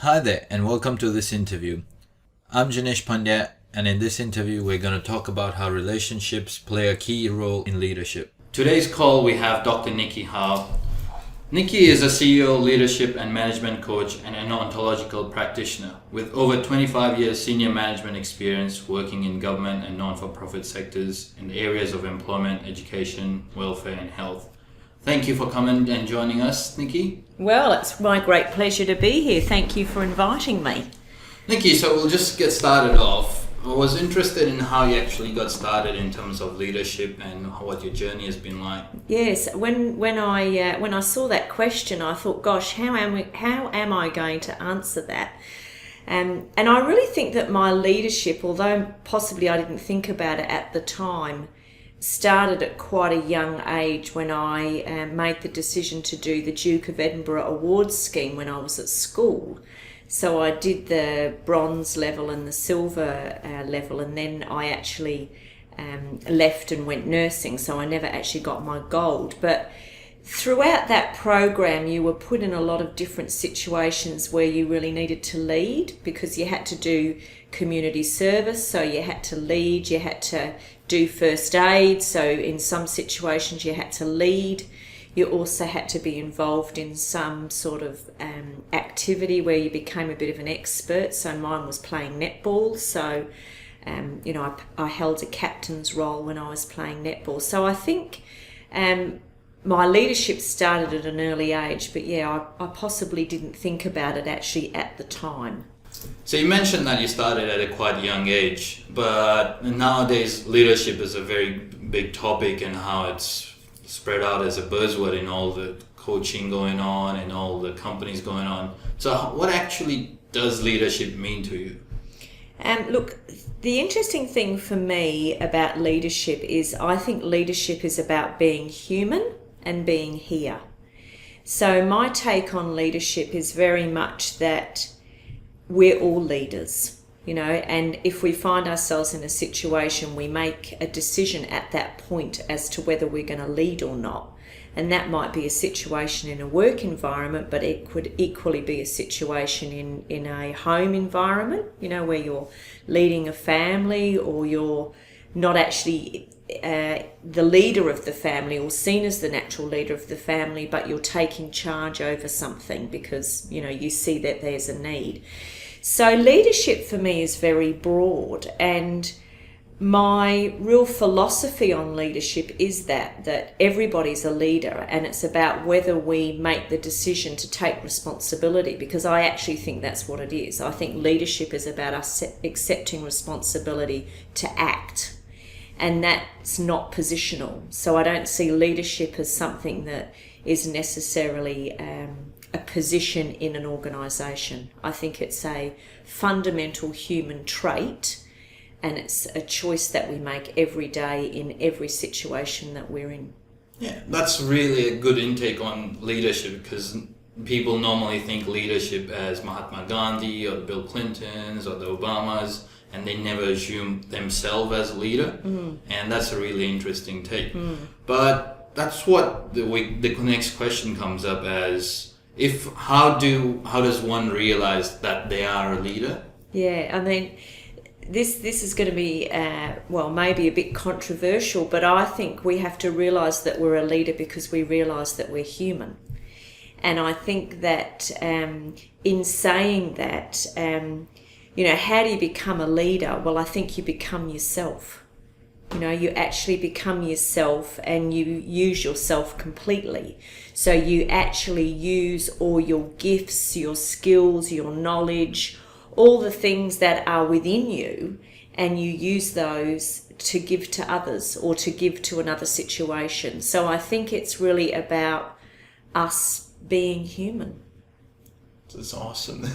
Hi there, and welcome to this interview. I'm Jenish Pandya, and in this interview, we're going to talk about how relationships play a key role in leadership. Today's call, we have Dr. Nicky Howe. Nicky is a CEO, leadership and management coach, and an ontological practitioner with over 25 years senior management experience working in government and non-for-profit sectors in the areas of employment, education, welfare, and health. Thank you for coming and joining us, Nicky. Well, it's my great pleasure to be here. Thank you for inviting me. Nicky, so we'll just get started off. I was interested in how you actually got started in terms of leadership and what your journey has been like. Yes, when I saw that question, I thought, gosh, how am I going to answer that? And I really think that my leadership, although possibly I didn't think about it at the time, started at quite a young age when I made the decision to do the Duke of Edinburgh Awards scheme when I was at school. So I did the bronze level and the silver level, and then I actually left and went nursing, so I never actually got my gold. But throughout that program, you were put in a lot of different situations where you really needed to lead, because you had to do community service, so you had to lead, you had to do first aid, so in some situations you had to lead. You also had to be involved in some sort of activity where you became a bit of an expert. So mine was playing netball. So, I held a captain's role when I was playing netball. So I think my leadership started at an early age, but yeah, I possibly didn't think about it actually at the time. So you mentioned that you started at a quite young age, but nowadays leadership is a very big topic, and how it's spread out as a buzzword in all the coaching going on and all the companies going on. So what actually does leadership mean to you? Look, the interesting thing for me about leadership is I think leadership is about being human and being here. So my take on leadership is very much that we're all leaders, and if we find ourselves in a situation, we make a decision at that point as to whether we're going to lead or not. And that might be a situation in a work environment, but it could equally be a situation in a home environment, where you're leading a family, or you're not actually the leader of the family or seen as the natural leader of the family, but you're taking charge over something because, you see that there's a need. So leadership for me is very broad, and my real philosophy on leadership is that everybody's a leader, and it's about whether we make the decision to take responsibility, because I actually think that's what it is. I think leadership is about us accepting responsibility to act, and that's not positional. So I don't see leadership as something that is necessarily a position in an organisation. I think it's a fundamental human trait, and it's a choice that we make every day in every situation that we're in. Yeah, that's really a good intake on leadership, because people normally think leadership as Mahatma Gandhi or the Bill Clintons or the Obamas, and they never assume themselves as a leader. And that's a really interesting take. But that's what the next question comes up as, how does one realize that they are a leader? Yeah, I mean, this is going to be maybe a bit controversial, but I think we have to realise that we're a leader because we realise that we're human. And I think that in saying that, how do you become a leader? Well, I think you become yourself. You actually become yourself, and you use yourself completely. So you actually use all your gifts, your skills, your knowledge, all the things that are within you, and you use those to give to others or to give to another situation. So I think it's really about us being human. That's awesome.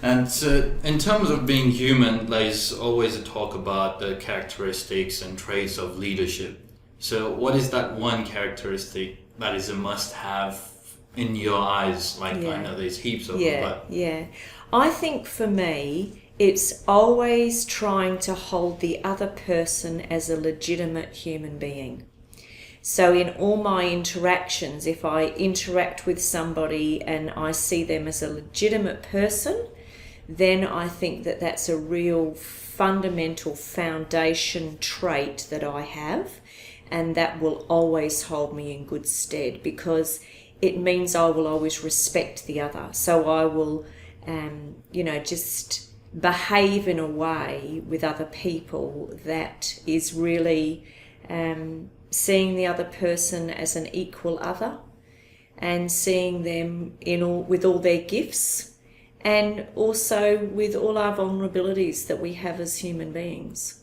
And so in terms of being human, there's always a talk about the characteristics and traits of leadership. So what is that one characteristic that is a must-have in your eyes? I know there's heaps of them. Yeah. I think for me, it's always trying to hold the other person as a legitimate human being. So in all my interactions, if I interact with somebody and I see them as a legitimate person, then I think that that's a real fundamental foundation trait that I have, and that will always hold me in good stead, because it means I will always respect the other. So I will, just behave in a way with other people that is really seeing the other person as an equal other, and seeing them with all their gifts, and also with all our vulnerabilities that we have as human beings.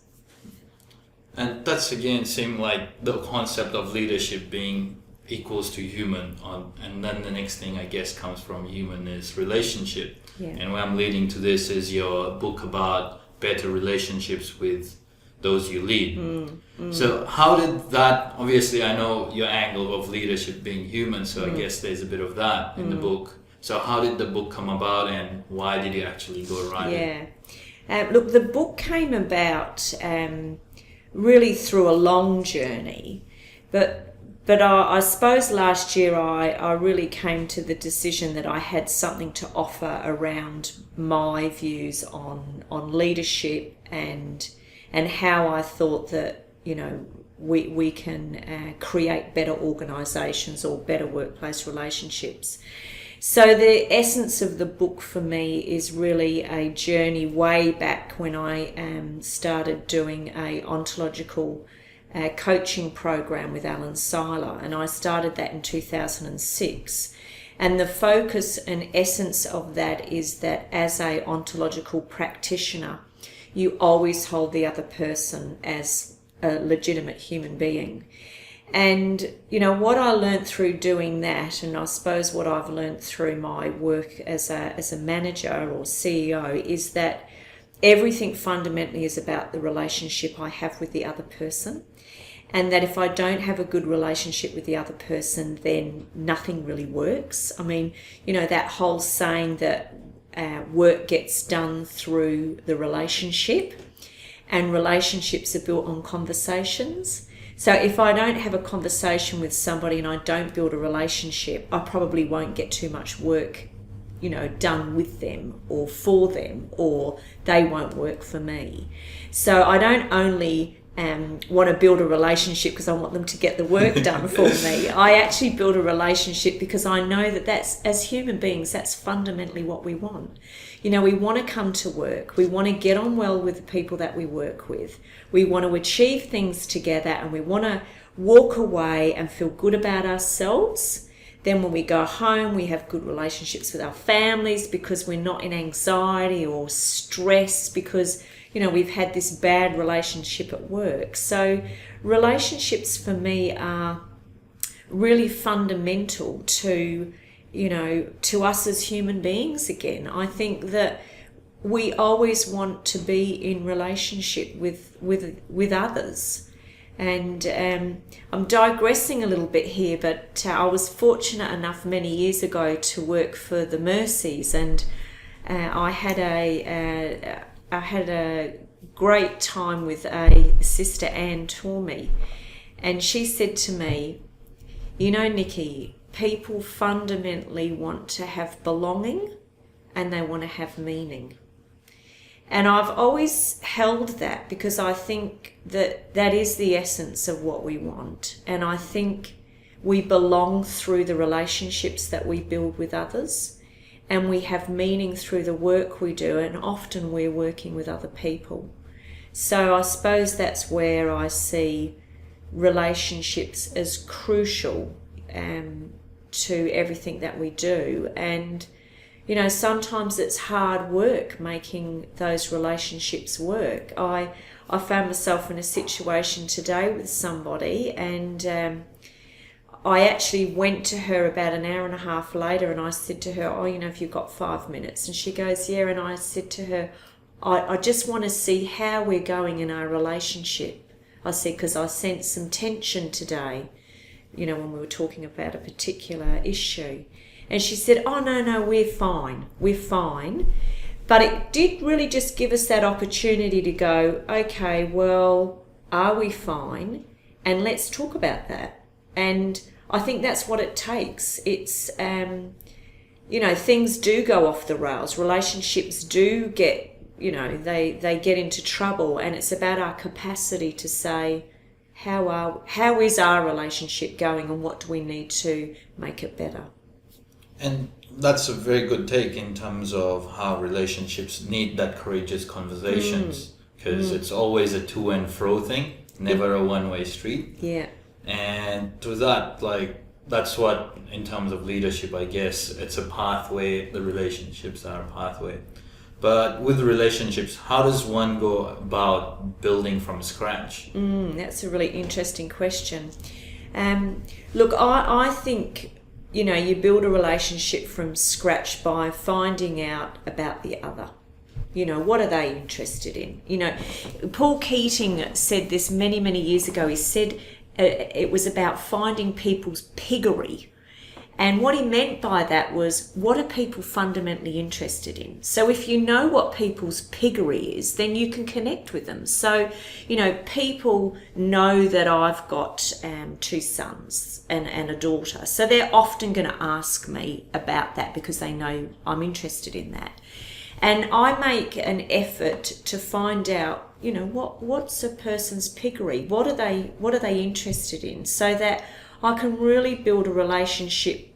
And that's again seem like the concept of leadership being equals to human, and then the next thing I guess comes from human is relationship. Yeah. And where I'm leading to this is your book about better relationships with those you lead. So how did that, obviously I know your angle of leadership being human, so I guess there's a bit of that in the book. So how did the book come about, and why did you actually go write it? Look, the book came about really through a long journey, but I suppose last year I really came to the decision that I had something to offer around my views on leadership and how I thought that, we can create better organisations or better workplace relationships. So the essence of the book for me is really a journey way back when I started doing a ontological coaching program with Alan Seiler, and I started that in 2006. And the focus and essence of that is that as a ontological practitioner, you always hold the other person as a legitimate human being. And, what I learned through doing that, and I suppose what I've learned through my work as a manager or CEO, is that everything fundamentally is about the relationship I have with the other person. And that if I don't have a good relationship with the other person, then nothing really works. I mean, that whole saying that work gets done through the relationship, and relationships are built on conversations. So if I don't have a conversation with somebody and I don't build a relationship, I probably won't get too much work, done with them or for them, or they won't work for me. So I don't only want to build a relationship because I want them to get the work done for me. I actually build a relationship because I know that as human beings, that's fundamentally what we want. We want to come to work. We want to get on well with the people that we work with. We want to achieve things together, and we want to walk away and feel good about ourselves. Then when we go home, we have good relationships with our families because we're not in anxiety or stress because, we've had this bad relationship at work. So relationships for me are really fundamental to us as human beings again. I think that we always want to be in relationship with others. And I'm digressing a little bit here, but I was fortunate enough many years ago to work for the Mercies, and I had a great time with a Sister Anne Tormey, and she said to me, Nicky, people fundamentally want to have belonging and they want to have meaning. And I've always held that because I think that is the essence of what we want. And I think we belong through the relationships that we build with others, and we have meaning through the work we do, and often we're working with other people. So I suppose that's where I see relationships as crucial to everything that we do. And sometimes it's hard work making those relationships work. I found myself in a situation today with somebody, and I actually went to her about an hour and a half later, and I said to her, if you've got 5 minutes. And she goes, yeah. And I said to her, I just want to see how we're going in our relationship. I said, because I sensed some tension today, when we were talking about a particular issue. And she said, oh, no, we're fine. But it did really just give us that opportunity to go, okay, well, are we fine? And let's talk about that. And I think that's what it takes. It's, things do go off the rails. Relationships do get, they get into trouble, and it's about our capacity to say, how is our relationship going, and what do we need to make it better? And that's a very good take in terms of how relationships need that courageous conversations, because it's always a to and fro thing, never a one-way street. Yeah. And to that, that's what, in terms of leadership, I guess, it's a pathway. The relationships are a pathway. But with relationships, how does one go about building from scratch? That's a really interesting question. Look, I think, you build a relationship from scratch by finding out about the other. What are they interested in? Paul Keating said this many, many years ago. He said it was about finding people's piggery. And what he meant by that was, what are people fundamentally interested in? So if you know what people's piggery is, then you can connect with them. So, people know that I've got 2 sons and a daughter. So they're often going to ask me about that because they know I'm interested in that. And I make an effort to find out, what's a person's piggery? What are they interested in? So that I can really build a relationship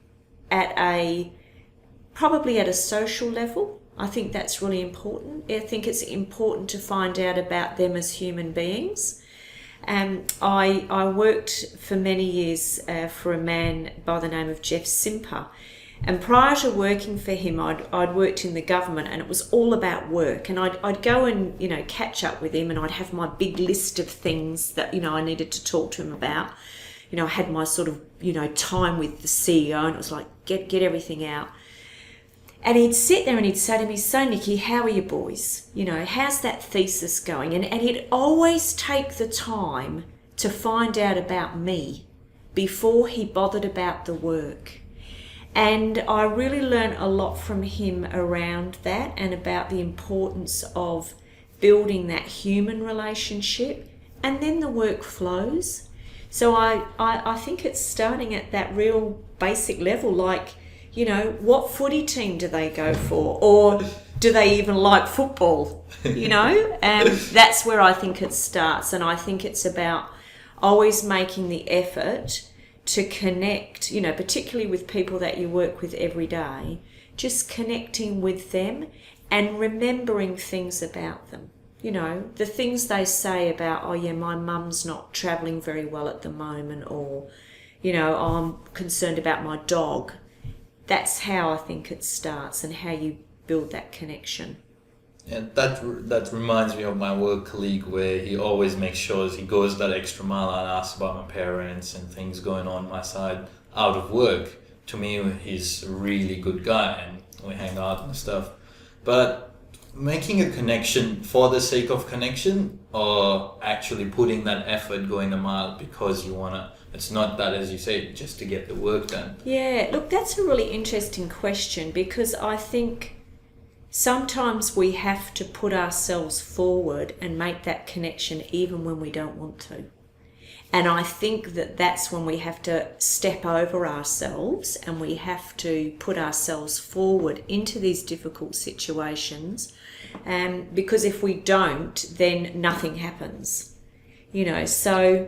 probably at a social level. I think that's really important. I think it's important to find out about them as human beings. I worked for many years for a man by the name of Jeff Simper. And prior to working for him, I'd worked in the government, and it was all about work. And I'd go and, catch up with him, and I'd have my big list of things that, I needed to talk to him about. I had my sort of, time with the CEO, and it was like, get everything out. And he'd sit there and he'd say to me, "So, Nicky, how are your boys? How's that thesis going?" And he'd always take the time to find out about me before he bothered about the work. And I really learned a lot from him around that, and about the importance of building that human relationship, and then the work flows. So I think it's starting at that real basic level, like, what footy team do they go for? Or do they even like football? That's where I think it starts. And I think it's about always making the effort to connect, particularly with people that you work with every day, just connecting with them and remembering things about them. The things they say about, "Oh yeah, my mum's not travelling very well at the moment," or, "I'm concerned about my dog." That's how I think it starts, and how you build that connection. And that reminds me of my work colleague, where he always makes sure he goes that extra mile and asks about my parents and things going on my side out of work. To me, he's a really good guy, and we hang out and stuff. But making a connection for the sake of connection, or actually putting that effort, going the mile because you want to, it's not that, as you say, just to get the work done. Yeah, look, that's a really interesting question, because I think sometimes we have to put ourselves forward and make that connection even when we don't want to. And I think that's when we have to step over ourselves, and we have to put ourselves forward into these difficult situations. Because if we don't, then nothing happens. So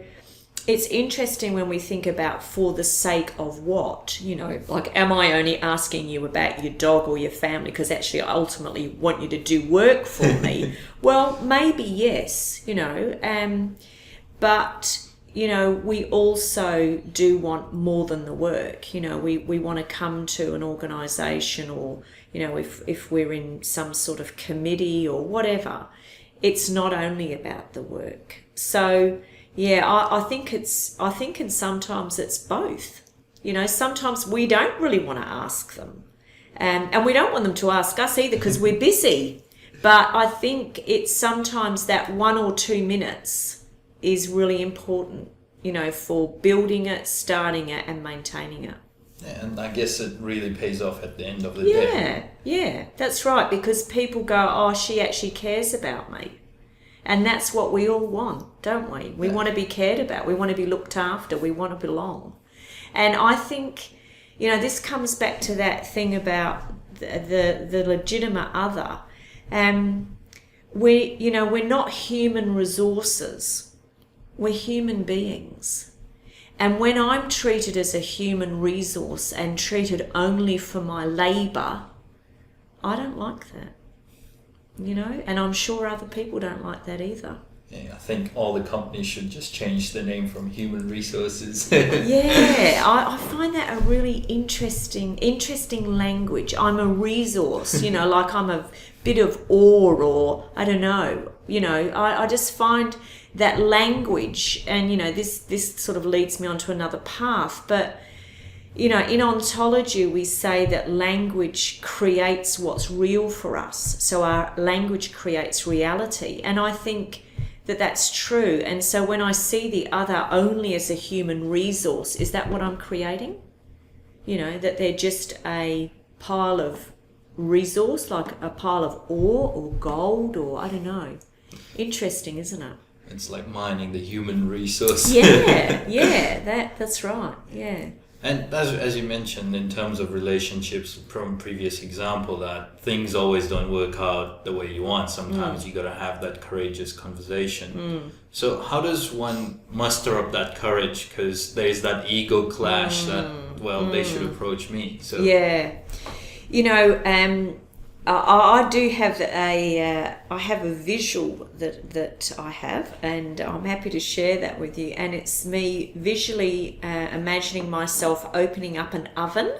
it's interesting when we think about for the sake of what, like, am I only asking you about your dog or your family because actually I ultimately want you to do work for me? Well, maybe yes, but we also do want more than the work. We want to come to an organisation, or, if we're in some sort of committee or whatever, it's not only about the work. So, yeah, I think sometimes it's both. Sometimes we don't really want to ask them. And we don't want them to ask us either, because we're busy. But I think it's sometimes that 1 or 2 minutes is really important, for building it, starting it, and maintaining it. Yeah, and I guess it really pays off at the end of the day. Yeah, that's right, because people go, "Oh, she actually cares about me." And that's what we all want, don't we? We want to be cared about. We want to be looked after. We want to belong. And I think, this comes back to that thing about the legitimate other. We're not human resources. We're human beings. And when I'm treated as a human resource and treated only for my labour, I don't like that. And I'm sure other people don't like that either. Yeah, I think all the companies should just change the name from human resources. Yeah, I find that a really interesting language. I'm a resource, like I'm a bit of ore, or I don't know. I just find that language, and this sort of leads me onto another path. But in ontology, we say that language creates what's real for us. So our language creates reality, and I think that's true. And so when I see the other only as a human resource, is that what I'm creating? That they're just a pile of resource, like a pile of ore or gold, or I don't know. Interesting, isn't it? It's like mining the human resource. Yeah, that's right, yeah. And as you mentioned, in terms of relationships from previous example, that things always don't work out the way you want. Sometimes you got to have that courageous conversation. So how does one muster up that courage? Because there's that ego clash that, they should approach me. So yeah, I do have I have a visual that I have, and I'm happy to share that with you. And it's me visually imagining myself opening up an oven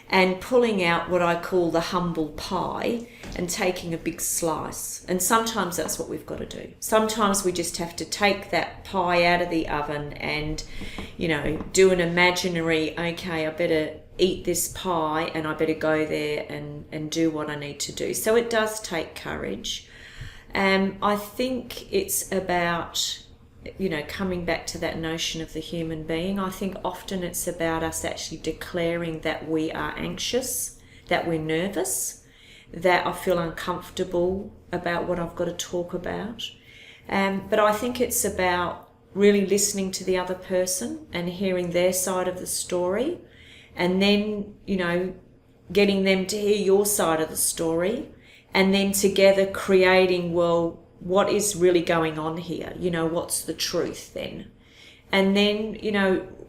and pulling out what I call the humble pie and taking a big slice. And sometimes that's what we've got to do. Sometimes we just have to take that pie out of the oven and, do an imaginary, okay, I better eat this pie and I better go there and do what I need to do. So it does take courage. I think it's about, coming back to that notion of the human being. I think often it's about us actually declaring that we are anxious, that we're nervous, that I feel uncomfortable about what I've got to talk about. But I think it's about really listening to the other person and hearing their side of the story, and then, getting them to hear your side of the story, and then together creating, what is really going on here? What's the truth then? And then,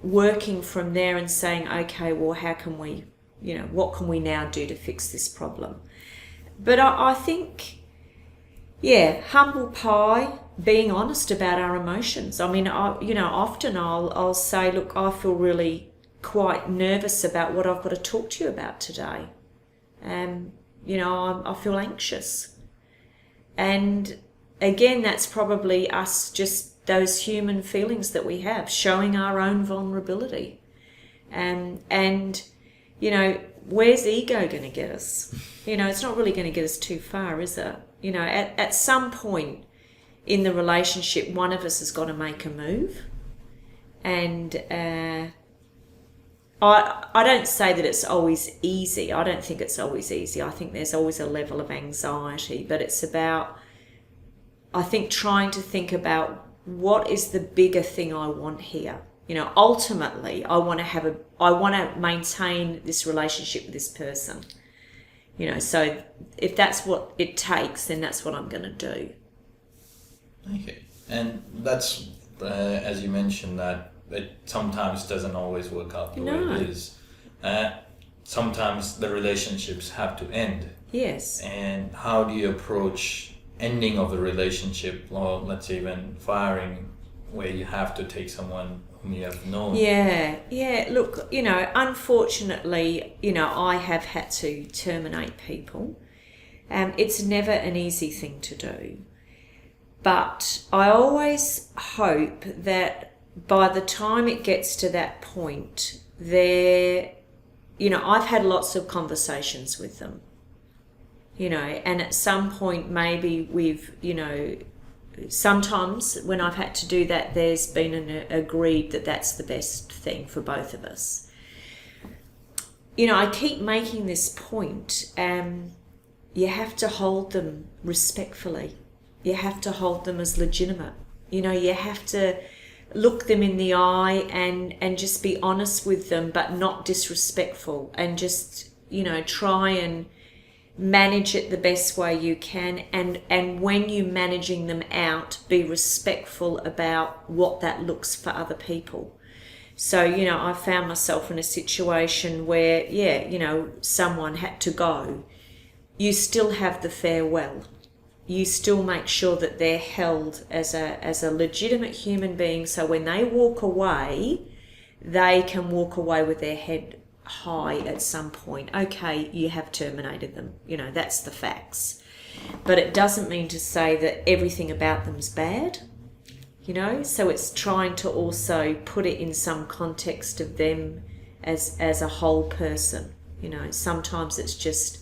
working from there and saying, okay, how can we, what can we now do to fix this problem? But I think, humble pie, being honest about our emotions. I mean, often I'll say, look, I feel really quite nervous about what I've got to talk to you about today. I feel anxious. And again, that's probably us, just those human feelings that we have, showing our own vulnerability. And where's ego going to get us? It's not really going to get us too far, is it? At some point in the relationship, one of us has got to make a move. And I don't say that it's always easy. I don't think it's always easy. I think there's always a level of anxiety, but it's about, I think, trying to think about what is the bigger thing I want here. Ultimately, I want to maintain this relationship with this person. So if that's what it takes, then that's what I'm going to do. Okay. And that's, as you mentioned, that it sometimes doesn't always work out the way it is. Sometimes the relationships have to end. Yes. And how do you approach ending of the relationship, or let's say even firing, where you have to take someone whom you have known? Yeah. Look, unfortunately, I have had to terminate people. It's never an easy thing to do. But I always hope that by the time it gets to that point, I've had lots of conversations with them, and at some point maybe we've, sometimes when I've had to do that, there's been agreed that that's the best thing for both of us. I keep making this point, you have to hold them respectfully. You have to hold them as legitimate. You have to look them in the eye and just be honest with them, but not disrespectful, and just, try and manage it the best way you can, and when you're managing them out, be respectful about what that looks for other people. So, I found myself in a situation where, someone had to go. You still have the farewell. You still make sure that they're held as a legitimate human being, so when they walk away, they can walk away with their head high at some point. Okay, you have terminated them. That's the facts. But it doesn't mean to say that everything about them's bad. So it's trying to also put it in some context of them as a whole person. Sometimes it's just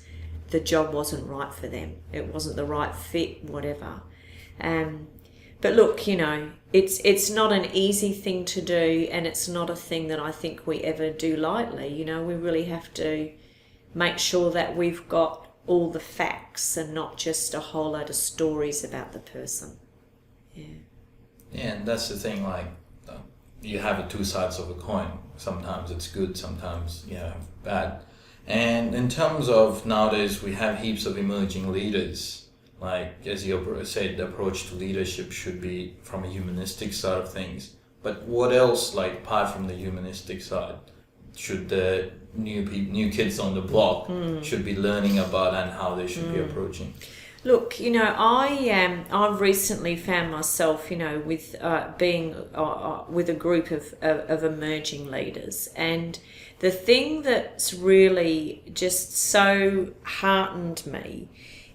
the job wasn't right for them. It wasn't the right fit, whatever. But look, it's not an easy thing to do, and it's not a thing that I think we ever do lightly. We really have to make sure that we've got all the facts and not just a whole load of stories about the person. Yeah. Yeah, and that's the thing, you have two sides of a coin. Sometimes it's good, sometimes, bad. And in terms of nowadays, we have heaps of emerging leaders. As you said, the approach to leadership should be from a humanistic side of things. But what else, apart from the humanistic side, should the new kids on the block should be learning about, and how they should be approaching? Look, I've recently found myself, with being with a group of emerging leaders, and the thing that's really just so heartened me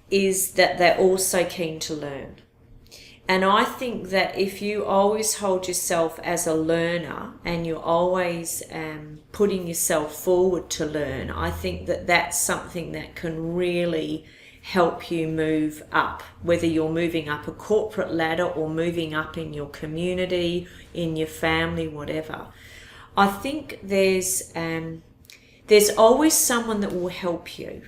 is that they're all so keen to learn. And I think that if you always hold yourself as a learner and you're always putting yourself forward to learn, I think that that's something that can really help you move up, whether you're moving up a corporate ladder or moving up in your community, in your family, whatever. I think there's always someone that will help you,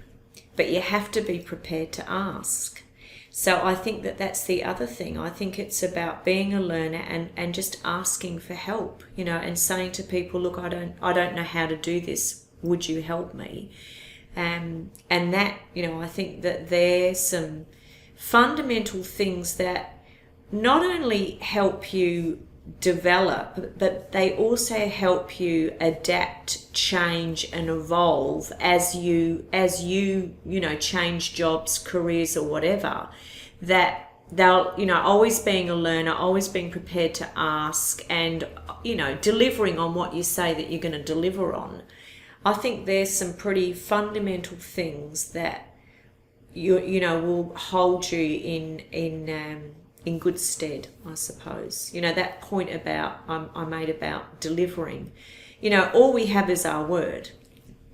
but you have to be prepared to ask. So I think that that's the other thing. I think it's about being a learner and just asking for help, and saying to people, look, I don't know how to do this. Would you help me? And that, I think that there's some fundamental things that not only help you develop, but they also help you adapt, change, and evolve as you change jobs, careers, or whatever. That they'll, always being a learner, always being prepared to ask, and delivering on what you say that you're going to deliver on. I think there's some pretty fundamental things that will hold you in good stead, I suppose. That point I made about delivering. All we have is our word,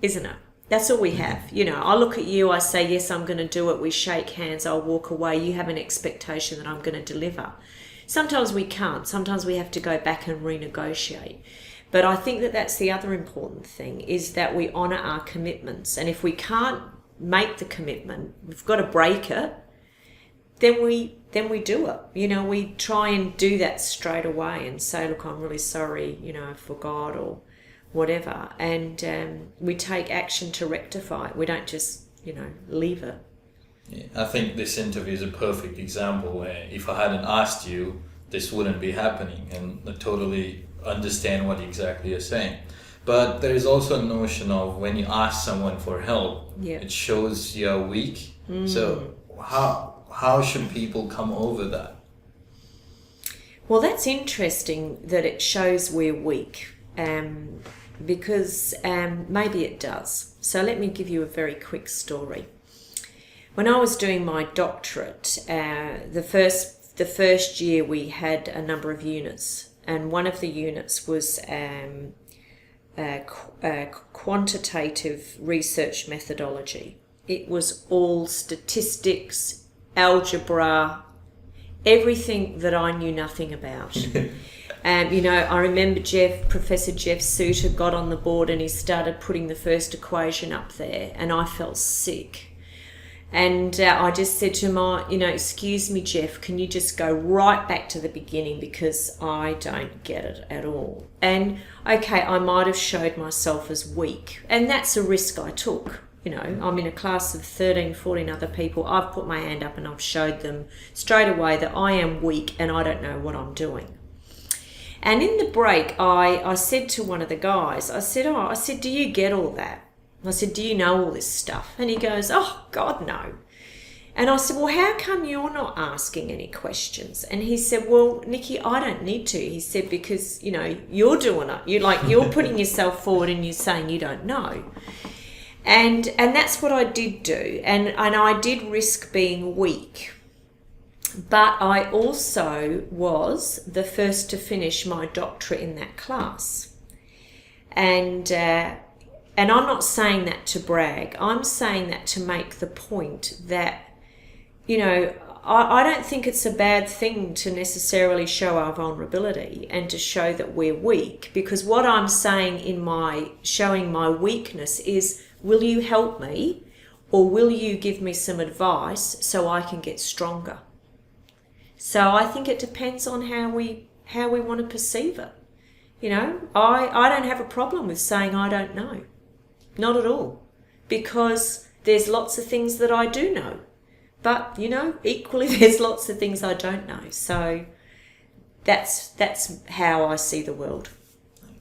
isn't it? That's all we have. I look at you, I say, yes, I'm going to do it. We shake hands, I'll walk away. You have an expectation that I'm going to deliver. Sometimes we can't. Sometimes we have to go back and renegotiate. But I think that that's the other important thing, is that we honour our commitments. And if we can't make the commitment, we've got to break it, then we do it. We try and do that straight away and say, look, I'm really sorry, I forgot, or whatever. And we take action to rectify it. We don't just, leave it. Yeah, I think this interview is a perfect example where if I hadn't asked you, this wouldn't be happening, and I totally understand what exactly you're saying. But there is also a notion of when you ask someone for help, it shows you're weak. So how should people come over that? Well, that's interesting that it shows we're weak, because maybe it does. So let me give you a very quick story. When I was doing my doctorate, the first year we had a number of units, and one of the units was quantitative research methodology. It was all statistics, algebra, everything that I knew nothing about. I remember Professor Jeff Souter got on the board and he started putting the first equation up there, and I felt sick. And I just said to him, excuse me, Jeff, can you just go right back to the beginning because I don't get it at all. And okay, I might have showed myself as weak, and that's a risk I took. I'm in a class of 13, 14 other people. I've put my hand up and I've showed them straight away that I am weak and I don't know what I'm doing. And in the break, I said to one of the guys, I said, do you get all that? I said, do you know all this stuff? And he goes, oh, God, no. And I said, well, how come you're not asking any questions? And he said, well, Nicky, I don't need to. He said, because, you're doing it. You're putting yourself forward and you're saying you don't know. And that's what I did do. And I did risk being weak. But I also was the first to finish my doctorate in that class. And I'm not saying that to brag. I'm saying that to make the point that, I don't think it's a bad thing to necessarily show our vulnerability and to show that we're weak. Because what I'm saying in my showing my weakness is, will you help me or will you give me some advice so I can get stronger? So I think it depends on how we want to perceive it. I don't have a problem with saying I don't know. Not at all. Because there's lots of things that I do know. But, equally there's lots of things I don't know. So that's how I see the world.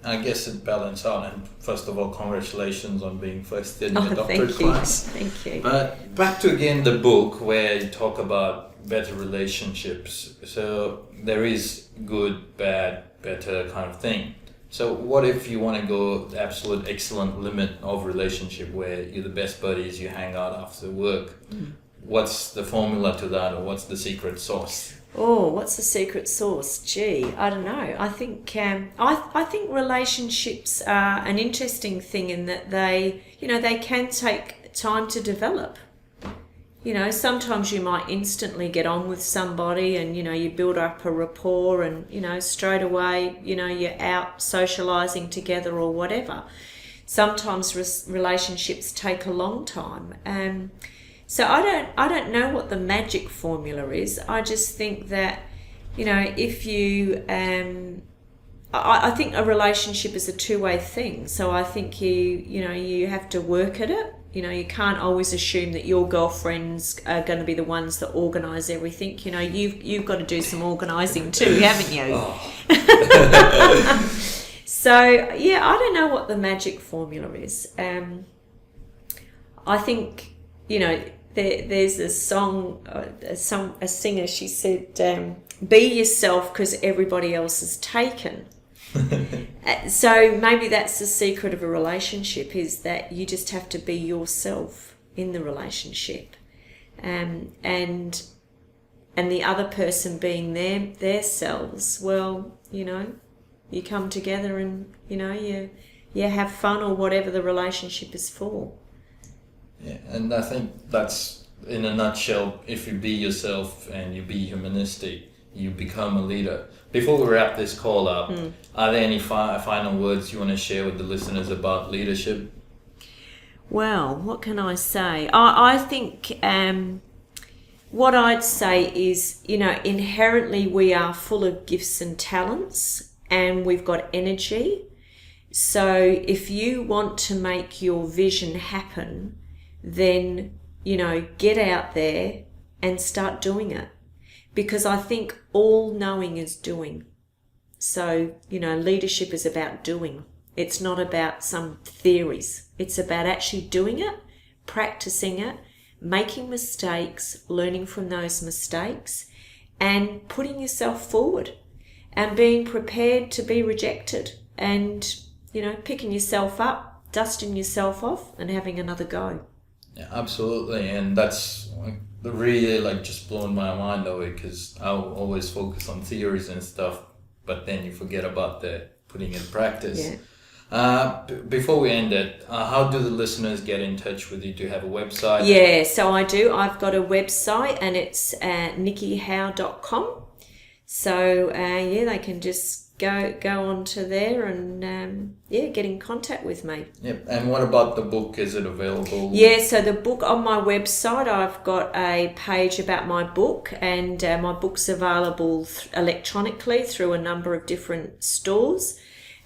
I guess it balanced out. And first of all, congratulations on being first in your doctorate thank class. Thank you. But back to again the book where you talk about better relationships. So there is good, bad, better kind of thing. So what if you want to go the absolute excellent limit of relationship where you're the best buddies, you hang out after work? What's the formula to that, or what's the secret sauce? Oh, what's the secret sauce? Gee, I don't know. I think I think relationships are an interesting thing in that they can take time to develop. Sometimes you might instantly get on with somebody and, you build up a rapport and, straight away, you're out socializing together or whatever. Sometimes relationships take a long time. So I don't know what the magic formula is. I just think that, if you, I think a relationship is a two-way thing. So I think you have to work at it. You can't always assume that your girlfriends are going to be the ones that organise everything. You've got to do some organising too, haven't you? Oh. So, yeah, I don't know what the magic formula is. I think, there's a song, a singer, she said, be yourself because everybody else is taken. So maybe that's the secret of a relationship, is that you just have to be yourself in the relationship, and the other person being their selves. Well, you come together and you have fun, or whatever the relationship is for. Yeah, and I think that's, in a nutshell, if you be yourself and you be humanistic, you become a leader. Before we wrap this call up, are there any final words you want to share with the listeners about leadership? Well, what can I say? I think what I'd say is, inherently we are full of gifts and talents, and we've got energy. So if you want to make your vision happen, then, get out there and start doing it. Because I think all knowing is doing. So, leadership is about doing. It's not about some theories. It's about actually doing it, practicing it, making mistakes, learning from those mistakes, and putting yourself forward and being prepared to be rejected and, picking yourself up, dusting yourself off and having another go. Yeah, absolutely. And that's really just blown my mind away, because I'll always focus on theories and stuff, but then you forget about the putting in practice. Yeah. Before we end it, how do the listeners get in touch with you? Do you have a website? Yeah, so I do. I've got a website and it's nickyhowe.com. So they can just go onto there and get in contact with me. Yep. And what about the book? Is it available? Yeah, so the book on my website, I've got a page about my book, and my book's available electronically through a number of different stores,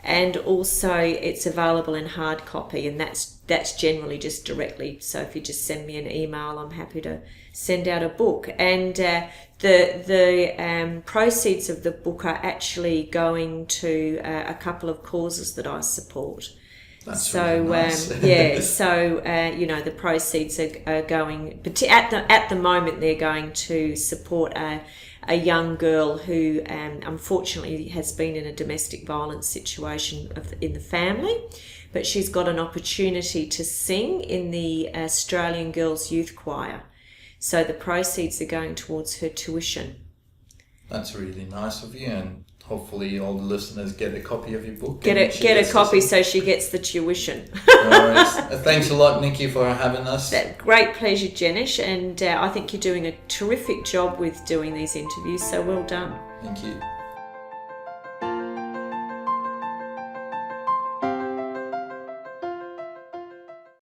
and also it's available in hard copy, and that's generally just directly. So if you just send me an email, I'm happy to send out a book. And the proceeds of the book are actually going to a couple of causes that I support. That's really nice. The proceeds are going, but at the moment they're going to support a young girl who unfortunately has been in a domestic violence situation in the family, but she's got an opportunity to sing in the Australian Girls Youth Choir. So the proceeds are going towards her tuition. That's really nice of you, and hopefully all the listeners get a copy of your book. Get a copy so she gets the tuition. No worries. Thanks a lot, Nicky, for having us. Great pleasure, Jenish, and I think you're doing a terrific job with doing these interviews, so well done. Thank you.